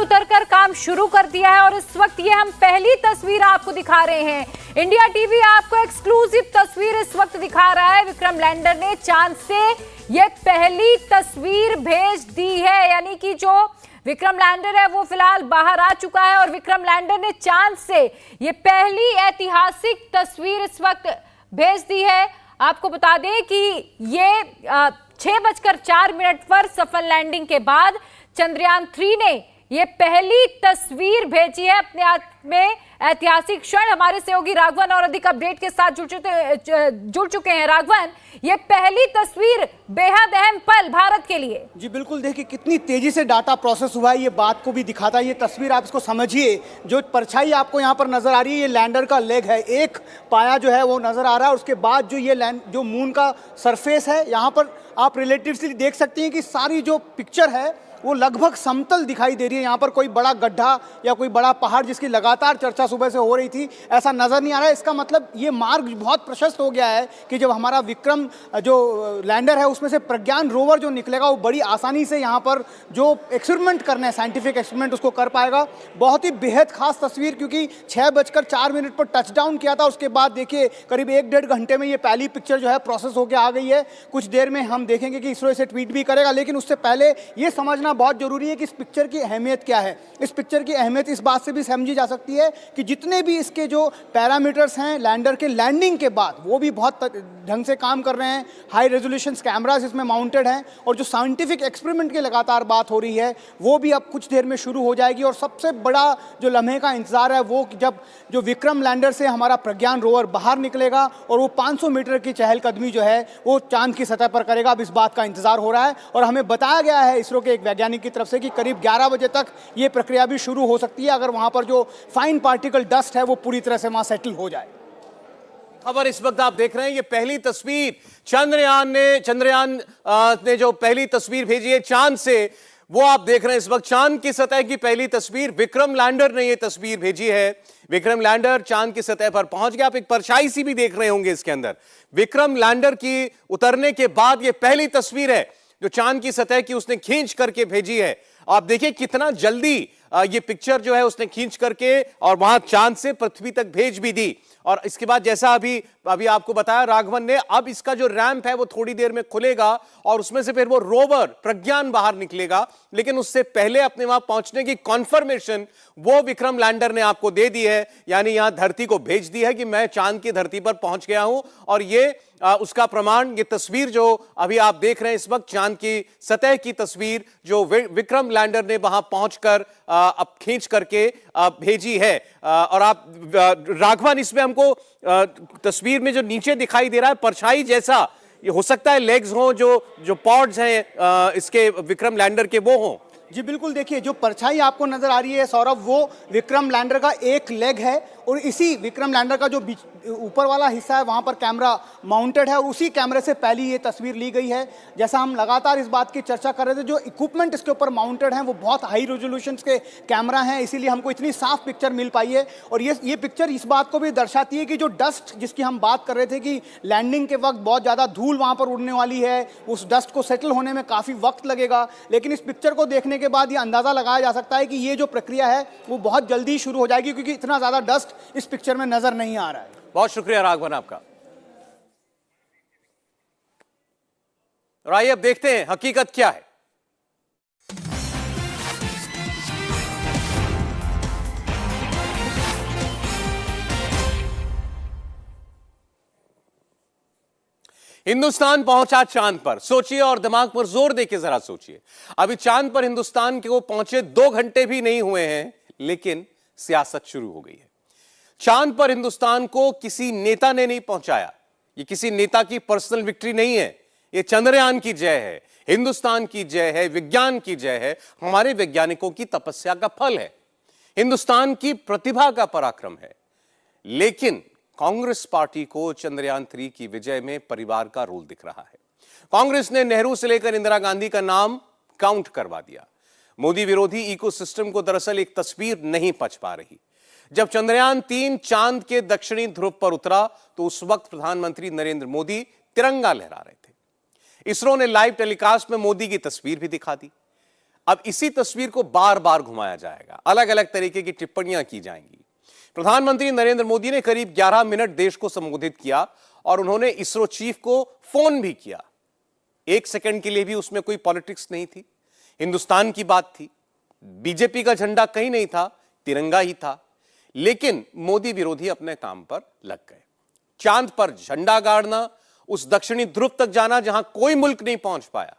उतरकर काम शुरू कर दिया है और इस वक्त ये हम पहली तस्वीर आपको दिखा रहे हैं। इंडिया टीवी आपको एक्सक्लूसिव तस्वीर इस वक्त दिखा रहा है। विक्रम लैंडर ने चांद से ये पहली तस्वीर भेज दी है, यानी कि जो विक्रम लैंडर है वो फिलहाल बाहर आ चुका है और विक्रम लैंडर ने चांद से ये पहली ऐतिहासिक तस्वीर इस वक्त भेज दी है। आपको बता दें कि ये 6:04 पर सफल लैंडिंग के बाद चंद्रयान 3 ने ये पहली तस्वीर भेजी है। अपने आप में ऐतिहासिक क्षण। हमारे सहयोगी राघवन और अधिक अपडेट के साथ जुड़ चुके हैं। राघवन, ये पहली तस्वीर बेहद अहम पल भारत के लिए। जी बिल्कुल, देखिए कितनी तेजी से डाटा प्रोसेस हुआ है, ये बात को भी दिखाता है। ये तस्वीर आप इसको समझिए, जो परछाई आपको यहाँ पर नजर आ रही है ये लैंडर का लेग है, एक पाया जो है वो नजर आ रहा है। उसके बाद जो ये जो मून का सरफेस है, यहाँ पर आप रिलेटिवली देख सकते हैं कि सारी जो पिक्चर है वो लगभग समतल दिखाई दे रही है। यहाँ पर कोई बड़ा गड्ढा या कोई बड़ा पहाड़ जिसकी लगातार चर्चा सुबह से हो रही थी, ऐसा नज़र नहीं आ रहा है। इसका मतलब ये मार्ग बहुत प्रशस्त हो गया है कि जब हमारा विक्रम जो लैंडर है उसमें से प्रज्ञान रोवर जो निकलेगा वो बड़ी आसानी से यहाँ पर जो एक्सपेरिमेंट करना है, साइंटिफिक एक्सपेरिमेंट, उसको कर पाएगा। बहुत ही बेहद खास तस्वीर, क्योंकि 6:04 पर टचडाउन किया था। उसके बाद देखिए करीब 1-1.5 घंटे में ये पहली पिक्चर जो है प्रोसेस होकर आ गई है। कुछ देर में हम देखेंगे कि इसरो इसे ट्वीट भी करेगा, लेकिन उससे पहले ये समझना बहुत जरूरी है कि इस पिक्चर की अहमियत क्या है। इस पिक्चर की अहमियत इस बात से भी समझी जा सकती है कि जितने भी इसके जो पैरामीटर्स हैं लैंडर के लैंडिंग के बाद, वो भी बहुत ढंग से काम कर रहे हैं। हाई रेजोल्यूशन कैमरास इसमें माउंटेड हैं और जो साइंटिफिक एक्सपेरिमेंट की लगातार बात हो रही है वो भी अब कुछ देर में शुरू हो जाएगी। और सबसे बड़ा जो लम्हे का इंतजार है वो जब जो विक्रम लैंडर से हमारा प्रज्ञान रोवर बाहर निकलेगा और वो 500 मीटर की चहलकदमी जो है वो चांद की सतह पर करेगा। अब इस बात का इंतजार हो रहा है और हमें बताया गया है इसरो के एक वैज्ञानिक की तरफ से कि करीब 11 बजे तक ये प्रक्रिया भी शुरू हो सकती है, अगर वहां पर जो फाइन पार्टिकल डस्ट है वो पूरी तरह से वहां सेटल हो जाए। खबर इस वक्त आप देख रहे हैं, ये पहली तस्वीर चंद्रयान ने जो पहली तस्वीर भेजी है चांद से, वो आप देख रहे हैं इस वक्त चांद की सतह की पहली तस्वीर। विक्रम लैंडर ने ये तस्वीर भेजी है। विक्रम लैंडर चांद की सतह पर पहुंच गया। आप एक परछाई सी भी देख रहे होंगे इसके अंदर। विक्रम लैंडर की उतरने के बाद ये पहली तस्वीर है जो चांद की सतह की उसने खींच करके भेजी है। आप देखिए कितना जल्दी ये पिक्चर जो है उसने खींच करके और वहां चांद से पृथ्वी तक भेज भी दी। और इसके बाद जैसा अभी आपको बताया राघवन ने, अब इसका जो रैंप है वो थोड़ी देर में खुलेगा और उसमें से फिर वो रोवर प्रज्ञान बाहर निकलेगा। लेकिन उससे पहले अपने वहां पहुंचने की कॉन्फर्मेशन वो विक्रम लैंडर ने आपको दे दी है, यानी यहां धरती को भेज दी है कि मैं चांद की धरती पर पहुंच गया हूं। और ये उसका प्रमाण, ये तस्वीर जो अभी आप देख रहे हैं इस वक्त चांद की सतह की तस्वीर जो विक्रम लैंडर ने वहां पहुंचकर अब खींच करके भेजी है। और आप राघवन, इसमें हमको तस्वीर में जो नीचे दिखाई दे रहा है परछाई जैसा, ये हो सकता है लेग्स हो, जो पॉड्स हैं इसके विक्रम लैंडर के, वो हों। जी बिल्कुल, देखिए जो परछाई आपको नजर आ रही है सौरभ, वो विक्रम लैंडर का एक लेग है और इसी विक्रम लैंडर का जो ऊपर वाला हिस्सा है वहाँ पर कैमरा माउंटेड है और उसी कैमरे से पहली ये तस्वीर ली गई है। जैसा हम लगातार इस बात की चर्चा कर रहे थे, जो इक्विपमेंट इसके ऊपर माउंटेड हैं वो बहुत हाई रेजोल्यूशन के कैमरा हैं, इसीलिए हमको इतनी साफ पिक्चर मिल पाई है। और ये पिक्चर इस बात को भी दर्शाती है कि जो डस्ट जिसकी हम बात कर रहे थे कि लैंडिंग के वक्त बहुत ज़्यादा धूल वहाँ पर उड़ने वाली है, उस डस्ट को सेटल होने में काफ़ी वक्त लगेगा, लेकिन इस पिक्चर को देखने के बाद ये अंदाज़ा लगाया जा सकता है कि ये जो प्रक्रिया है वो बहुत जल्दी शुरू हो जाएगी, क्योंकि इतना ज़्यादा डस्ट इस पिक्चर में नजर नहीं आ रहा है। बहुत शुक्रिया राघवन आपका। और आइए अब देखते हैं हकीकत क्या है। हिंदुस्तान पहुंचा चांद पर। सोचिए और दिमाग पर जोर देके जरा सोचिए, अभी चांद पर हिंदुस्तान के वो पहुंचे 2 घंटे भी नहीं हुए हैं, लेकिन सियासत शुरू हो गई है। चांद पर हिंदुस्तान को किसी नेता ने नहीं पहुंचाया, ये किसी नेता की पर्सनल विक्ट्री नहीं है, ये चंद्रयान की जय है, हिंदुस्तान की जय है, विज्ञान की जय है, हमारे वैज्ञानिकों की तपस्या का फल है, हिंदुस्तान की प्रतिभा का पराक्रम है। लेकिन कांग्रेस पार्टी को चंद्रयान 3 की विजय में परिवार का रोल दिख रहा है। कांग्रेस ने नेहरू से लेकर इंदिरा गांधी का नाम काउंट करवा दिया। मोदी विरोधी इकोसिस्टम को दरअसल एक तस्वीर नहीं पच पा रही। जब चंद्रयान 3 चांद के दक्षिणी ध्रुव पर उतरा तो उस वक्त प्रधानमंत्री नरेंद्र मोदी तिरंगा लहरा रहे थे। इसरो ने लाइव टेलीकास्ट में मोदी की तस्वीर भी दिखा दी। अब इसी तस्वीर को बार बार घुमाया जाएगा, अलग अलग तरीके की टिप्पणियां की जाएंगी। प्रधानमंत्री नरेंद्र मोदी ने करीब 11 मिनट देश को संबोधित किया और उन्होंने इसरो चीफ को फोन भी किया। 1 सेकंड के लिए भी उसमें कोई पॉलिटिक्स नहीं थी, हिंदुस्तान की बात थी, बीजेपी का झंडा कहीं नहीं था, तिरंगा ही था। लेकिन मोदी विरोधी अपने काम पर लग गए। चांद पर झंडा गाड़ना, उस दक्षिणी ध्रुव तक जाना जहां कोई मुल्क नहीं पहुंच पाया,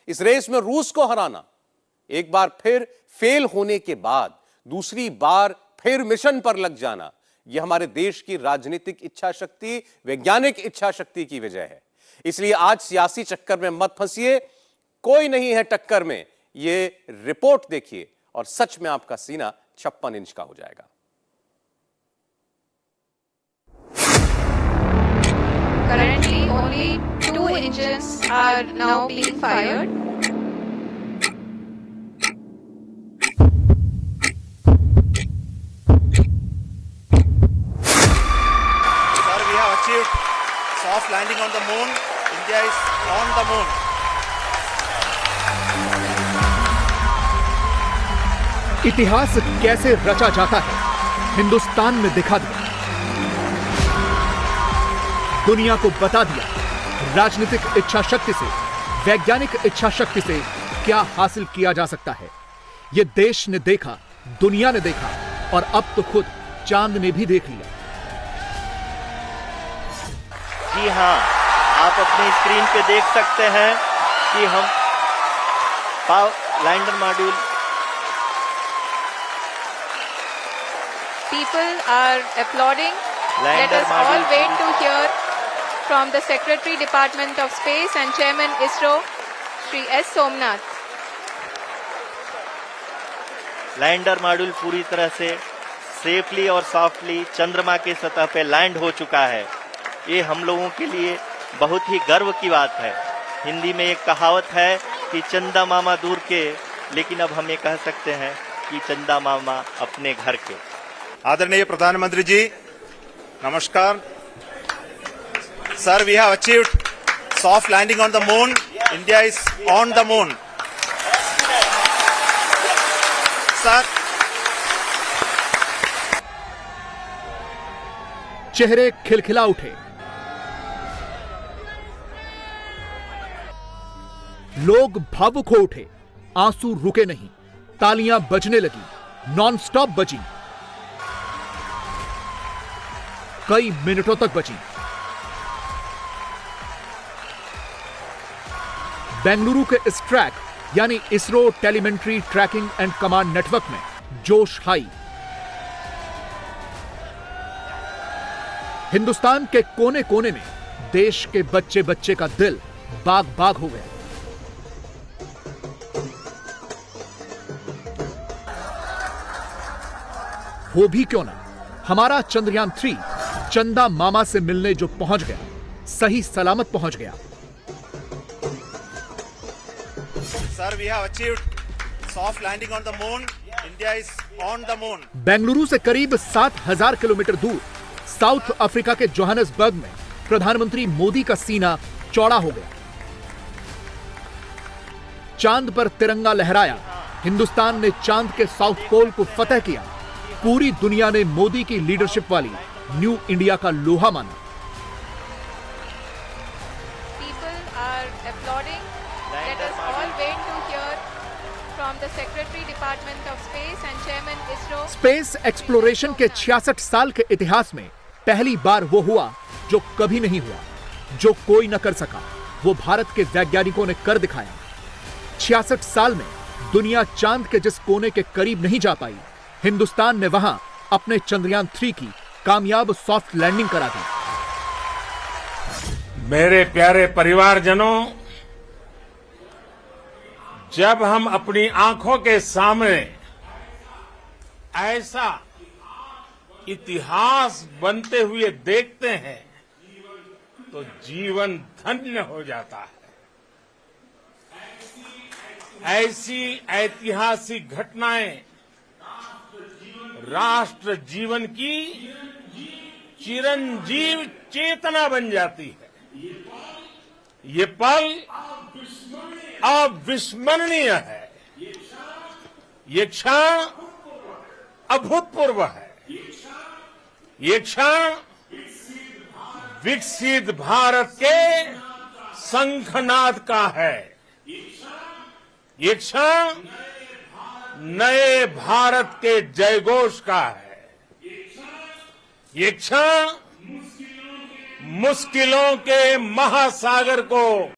इस रेस में रूस को हराना, एक बार फिर फेल होने के बाद दूसरी बार फिर मिशन पर लग जाना, यह हमारे देश की राजनीतिक इच्छा शक्ति, वैज्ञानिक इच्छा शक्ति की वजह है। इसलिए आज सियासी चक्कर में मत फंसिए, कोई नहीं है टक्कर में। ये रिपोर्ट देखिए और सच में आपका सीना 56 इंच का हो जाएगा। Currently, only 2 engines are now being fired. Sir, we have achieved soft landing on the moon. India is on the moon. इतिहास कैसे रचा जाता है, हिंदुस्तान में दिखा दिया। दुनिया को बता दिया, राजनीतिक इच्छा शक्ति से, वैज्ञानिक इच्छा शक्ति से क्या हासिल किया जा सकता है। यह देश ने देखा, दुनिया ने देखा और अब तो खुद चांद ने भी देख लिया। जी हाँ, आप अपनी स्क्रीन पे देख सकते हैं कि हम lander module. People are applauding. Let Lander us all module. wait to hear from the Secretary Department of Space and Chairman ISRO, Shri S. Somnath. Lander module पूरी तरह से सेफली और सॉफ्टली चंद्रमा की सतह पे लैंड हो चुका है। ये हम लोगों के लिए बहुत ही गर्व की बात है। हिंदी में एक कहावत है कि चंदा मामा दूर के, लेकिन अब हम ये कह सकते हैं कि चंदा मामा अपने घर के। आदरणीय प्रधानमंत्री जी, नमस्कार। Sir, we have achieved soft landing on the moon. India is on the moon. Sir, चेहरे खिलखिला उठे, लोग भावुक हो उठे, आंसू रुके नहीं, तालियां बजने लगी, नॉनस्टॉप बजी, कई मिनटों तक बची। बेंगलुरु के इस ट्रैक यानी ISRO telemetry tracking and command network में जोश हाई। हिंदुस्तान के कोने कोने में देश के बच्चे बच्चे का दिल बाग बाग हो गया। हो भी क्यों ना, हमारा चंद्रयान 3 चंदा मामा से मिलने जो पहुंच गया, सही सलामत पहुंच गया। Sir, we have achieved soft landing on the moon. India is on the moon. Bengaluru से करीब 7000 किलोमीटर दूर साउथ अफ्रीका के जोहानिसबर्ग में प्रधानमंत्री मोदी का सीना चौड़ा हो गया। चांद पर तिरंगा लहराया, हिंदुस्तान ने चांद के साउथ पोल को फतह किया। पूरी दुनिया ने मोदी की लीडरशिप वाली न्यू इंडिया का लोहा माना। People are applauding. Let us all wait to hear from the Secretary Department of Space and Chairman ISRO. Space exploration के 66 साल के इतिहास में पहली बार वो हुआ जो कभी नहीं हुआ, जो कोई न कर सका, वो भारत के वैज्ञानिकों ने कर दिखाया। 66 साल में दुनिया चांद के जिस कोने के करीब नहीं जा पाई, हिंदुस्तान ने वहां अपने चंद्रयान 3 की कामयाब सॉफ्ट लैंडिंग करा दी। मेरे प्यारे परिवारजनों, जब हम अपनी आंखों के सामने ऐसा इतिहास बनते हुए देखते हैं तो जीवन धन्य हो जाता है। ऐसी ऐतिहासिक घटनाएं राष्ट्र जीवन की चिरंजीव चेतना बन जाती है। ये पल अविस्मरणीय है। ये क्षण अभूतपूर्व है। ये क्षण विकसित भारत के शंखनाद का है। ये क्षण नए भारत के जयघोष का है। ये क्षण मुश्किलों के महासागर को